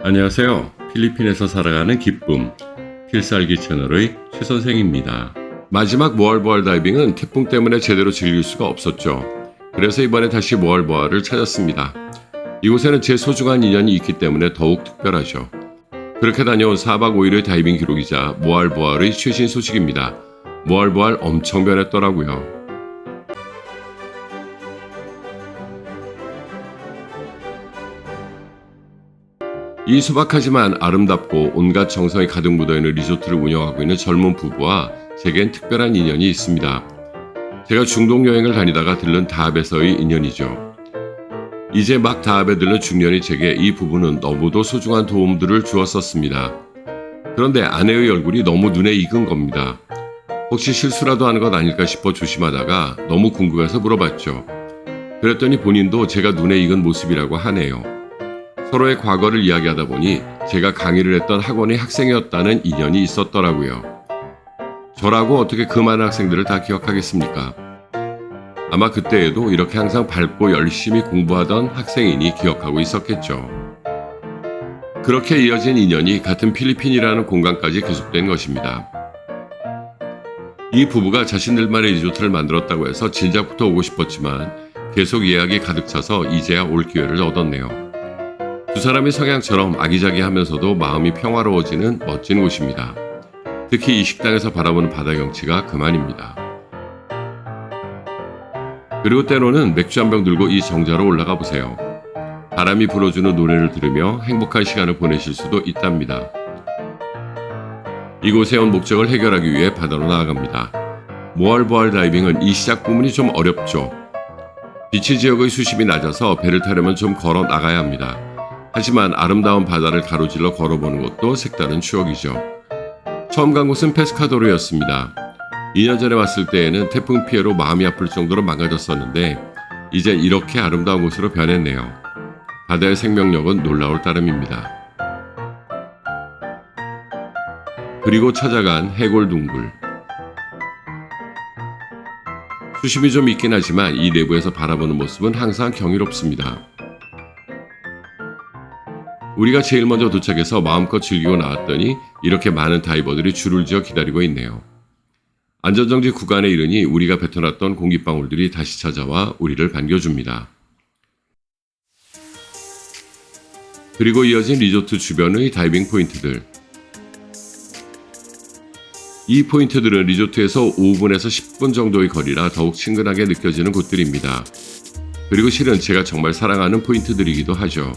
안녕하세요. 필리핀에서 살아가는 기쁨, 필살기 채널의 최 선생입니다. 마지막 모알보알 다이빙은 태풍 때문에 제대로 즐길 수가 없었죠. 그래서 이번에 다시 모알보알을 찾았습니다. 이곳에는 제 소중한 인연이 있기 때문에 더욱 특별하죠. 그렇게 다녀온 4박 5일의 다이빙 기록이자 모알보알의 최신 소식입니다. 모알보알 엄청 변했더라고요. 이 소박하지만 아름답고 온갖 정성이 가득 묻어있는 리조트를 운영하고 있는 젊은 부부와 제겐 특별한 인연이 있습니다. 제가 중동 여행을 다니다가 들른 다합에서의 인연이죠. 이제 막 다합에 들른 중년이 제게 이 부부는 너무도 소중한 도움들을 주었었습니다. 그런데 아내의 얼굴이 너무 눈에 익은 겁니다. 혹시 실수라도 하는 것 아닐까 싶어 조심하다가 너무 궁금해서 물어봤죠. 그랬더니 본인도 제가 눈에 익은 모습이라고 하네요. 서로의 과거를 이야기하다 보니 제가 강의를 했던 학원의 학생이었다는 인연이 있었더라고요. 저라고 어떻게 그 많은 학생들을 다 기억하겠습니까? 아마 그때에도 이렇게 항상 밝고 열심히 공부하던 학생이니 기억하고 있었겠죠. 그렇게 이어진 인연이 같은 필리핀이라는 공간까지 계속된 것입니다. 이 부부가 자신들만의 리조트를 만들었다고 해서 진작부터 오고 싶었지만 계속 예약이 가득 차서 이제야 올 기회를 얻었네요. 두 사람의 성향처럼 아기자기하면서도 마음이 평화로워지는 멋진 곳입니다. 특히 이 식당에서 바라보는 바다 경치가 그만입니다. 그리고 때로는 맥주 한 병 들고 이 정자로 올라가 보세요. 바람이 불어주는 노래를 들으며 행복한 시간을 보내실 수도 있답니다. 이곳에 온 목적을 해결하기 위해 바다로 나아갑니다. 모알보알 다이빙은 이 시작 부분이 좀 어렵죠. 비치 지역의 수심이 낮아서 배를 타려면 좀 걸어 나가야 합니다. 하지만 아름다운 바다를 가로질러 걸어보는 것도 색다른 추억이죠. 처음 간 곳은 페스카도르였습니다. 2년 전에 왔을 때에는 태풍 피해로 마음이 아플 정도로 망가졌었는데 이젠 이렇게 아름다운 곳으로 변했네요. 바다의 생명력은 놀라울 따름입니다. 그리고 찾아간 해골 둥굴. 수심이 좀 있긴 하지만 이 내부에서 바라보는 모습은 항상 경이롭습니다. 우리가 제일 먼저 도착해서 마음껏 즐기고 나왔더니 이렇게 많은 다이버들이 줄을 지어 기다리고 있네요. 안전정지 구간에 이르니 우리가 뱉어놨던 공기방울들이 다시 찾아와 우리를 반겨줍니다. 그리고 이어진 리조트 주변의 다이빙 포인트들. 이 포인트들은 리조트에서 5분에서 10분 정도의 거리라 더욱 친근하게 느껴지는 곳들입니다. 그리고 실은 제가 정말 사랑하는 포인트들이기도 하죠.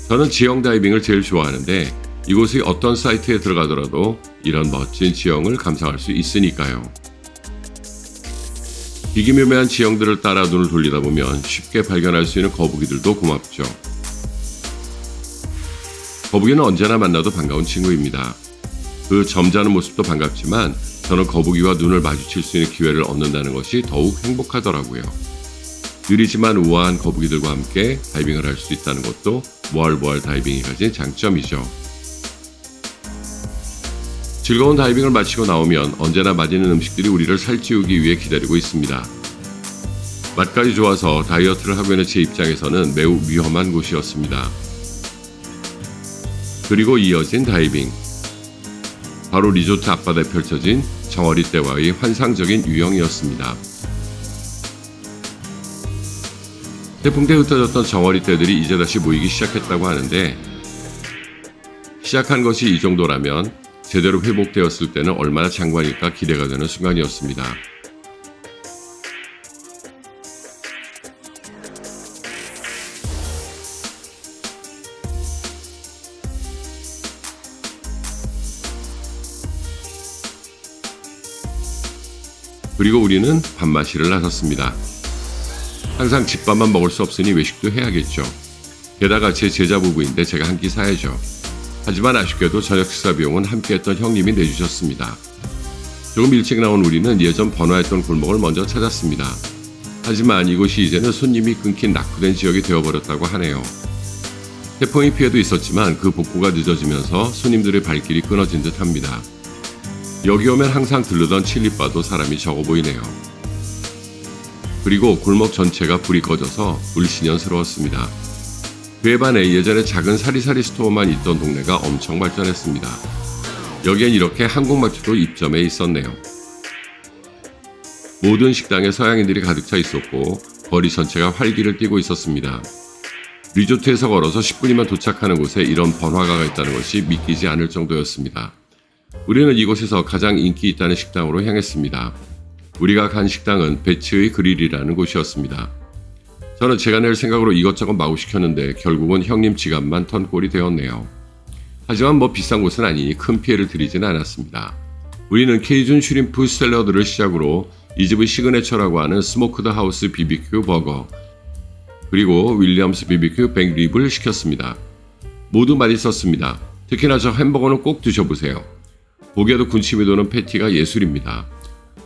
저는 지형 다이빙을 제일 좋아하는데 이곳의 어떤 사이트에 들어가더라도 이런 멋진 지형을 감상할 수 있으니까요. 기기묘묘한 지형들을 따라 눈을 돌리다 보면 쉽게 발견할 수 있는 거북이들도 고맙죠. 거북이는 언제나 만나도 반가운 친구입니다. 그 점잖은 모습도 반갑지만 저는 거북이와 눈을 마주칠 수 있는 기회를 얻는다는 것이 더욱 행복하더라고요. 느리지만 우아한 거북이들과 함께 다이빙을 할 수 있다는 것도 모알보알 다이빙이 가진 장점이죠. 즐거운 다이빙을 마치고 나오면 언제나 맛있는 음식들이 우리를 살찌우기 위해 기다리고 있습니다. 맛까지 좋아서 다이어트를 하고 있는 제 입장에서는 매우 위험한 곳이었습니다. 그리고 이어진 다이빙. 바로 리조트 앞바다에 펼쳐진 정어리 떼와의 환상적인 유형이었습니다. 태풍 때 흩어졌던 정어리 떼들이 이제 다시 모이기 시작했다고 하는데 시작한 것이 이 정도라면 제대로 회복되었을 때는 얼마나 장관일까 기대가 되는 순간이었습니다. 그리고 우리는 밥마시를 나섰습니다. 항상 집밥만 먹을 수 없으니 외식도 해야겠죠. 게다가 제 제자 부부인데 제가 한 끼 사야죠. 하지만 아쉽게도 저녁 식사 비용은 함께했던 형님이 내주셨습니다. 조금 일찍 나온 우리는 예전 번화했던 골목을 먼저 찾았습니다. 하지만 이곳이 이제는 손님이 끊긴 낙후된 지역이 되어버렸다고 하네요. 태풍의 피해도 있었지만 그 복구가 늦어지면서 손님들의 발길이 끊어진 듯합니다. 여기 오면 항상 들르던 칠리바도 사람이 적어 보이네요. 그리고 골목 전체가 불이 꺼져서 물씬연스러웠습니다. 그에 반해 예전에 작은 사리사리 스토어만 있던 동네가 엄청 발전했습니다. 여기엔 이렇게 한국마트도 입점해 있었네요. 모든 식당에 서양인들이 가득 차 있었고 거리 전체가 활기를 띠고 있었습니다. 리조트에서 걸어서 10분이면 도착하는 곳에 이런 번화가가 있다는 것이 믿기지 않을 정도였습니다. 우리는 이곳에서 가장 인기 있다는 식당으로 향했습니다. 우리가 간 식당은 베츠의 그릴이라는 곳이었습니다. 저는 제가 낼 생각으로 이것저것 마구 시켰는데 결국은 형님 지갑만 턴 꼴이 되었네요. 하지만 뭐 비싼 곳은 아니니 큰 피해를 드리진 않았습니다. 우리는 케이준 슈림프 샐러드를 시작으로 이 집의 시그네처라고 하는 스모크드 하우스 BBQ 버거 그리고 윌리엄스 BBQ 백립을 시켰습니다. 모두 맛있었습니다. 특히나 저 햄버거는 꼭 드셔보세요. 보기에도 군침이 도는 패티가 예술입니다.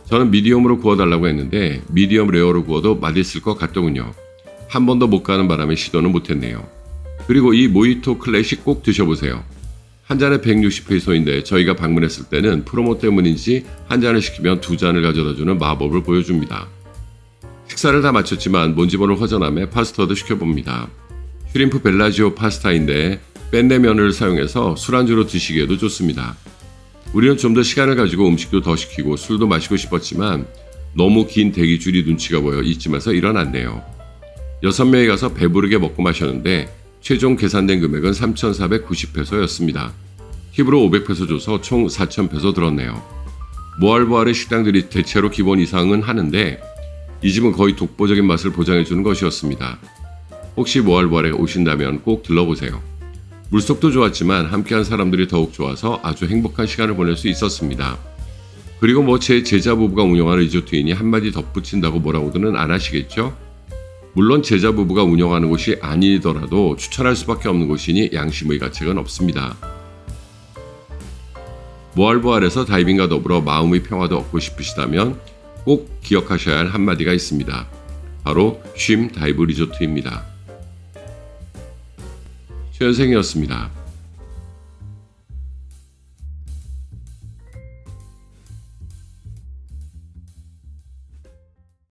저는 미디엄으로 구워달라고 했는데 미디엄 레어로 구워도 맛있을 것 같더군요. 한 번도 못 가는 바람에 시도는 못했네요. 그리고 이 모히토 클래식 꼭 드셔보세요. 한 잔에 160페소인데 저희가 방문했을 때는 프로모 때문인지 한 잔을 시키면 두 잔을 가져다주는 마법을 보여줍니다. 식사를 다 마쳤지만 몬지버를 허전함에 파스타도 시켜봅니다. 슈림프 벨라지오 파스타인데 뺀내면을 사용해서 술안주로 드시기에도 좋습니다. 우리는 좀 더 시간을 가지고 음식도 더 시키고 술도 마시고 싶었지만 너무 긴 대기줄이 눈치가 보여 이쯤에서 일어났네요. 6명이 가서 배부르게 먹고 마셨는데 최종 계산된 금액은 3,490페소였습니다. 팁으로 500페소 줘서 총 4,000페소 들었네요. 모알보알의 식당들이 대체로 기본 이상은 하는데 이 집은 거의 독보적인 맛을 보장해주는 것이었습니다. 혹시 모알보알에 오신다면 꼭 들러보세요. 물속도 좋았지만 함께한 사람들이 더욱 좋아서 아주 행복한 시간을 보낼 수 있었습니다. 그리고 뭐 제 제자 부부가 운영하는 리조트이니 한마디 덧붙인다고 뭐라고는 안 하시겠죠? 물론 제자 부부가 운영하는 곳이 아니더라도 추천할 수밖에 없는 곳이니 양심의 가책은 없습니다. 모알보알에서 다이빙과 더불어 마음의 평화도 얻고 싶으시다면 꼭 기억하셔야 할 한마디가 있습니다. 바로 쉼 다이브 리조트입니다. 최현생이었습니다.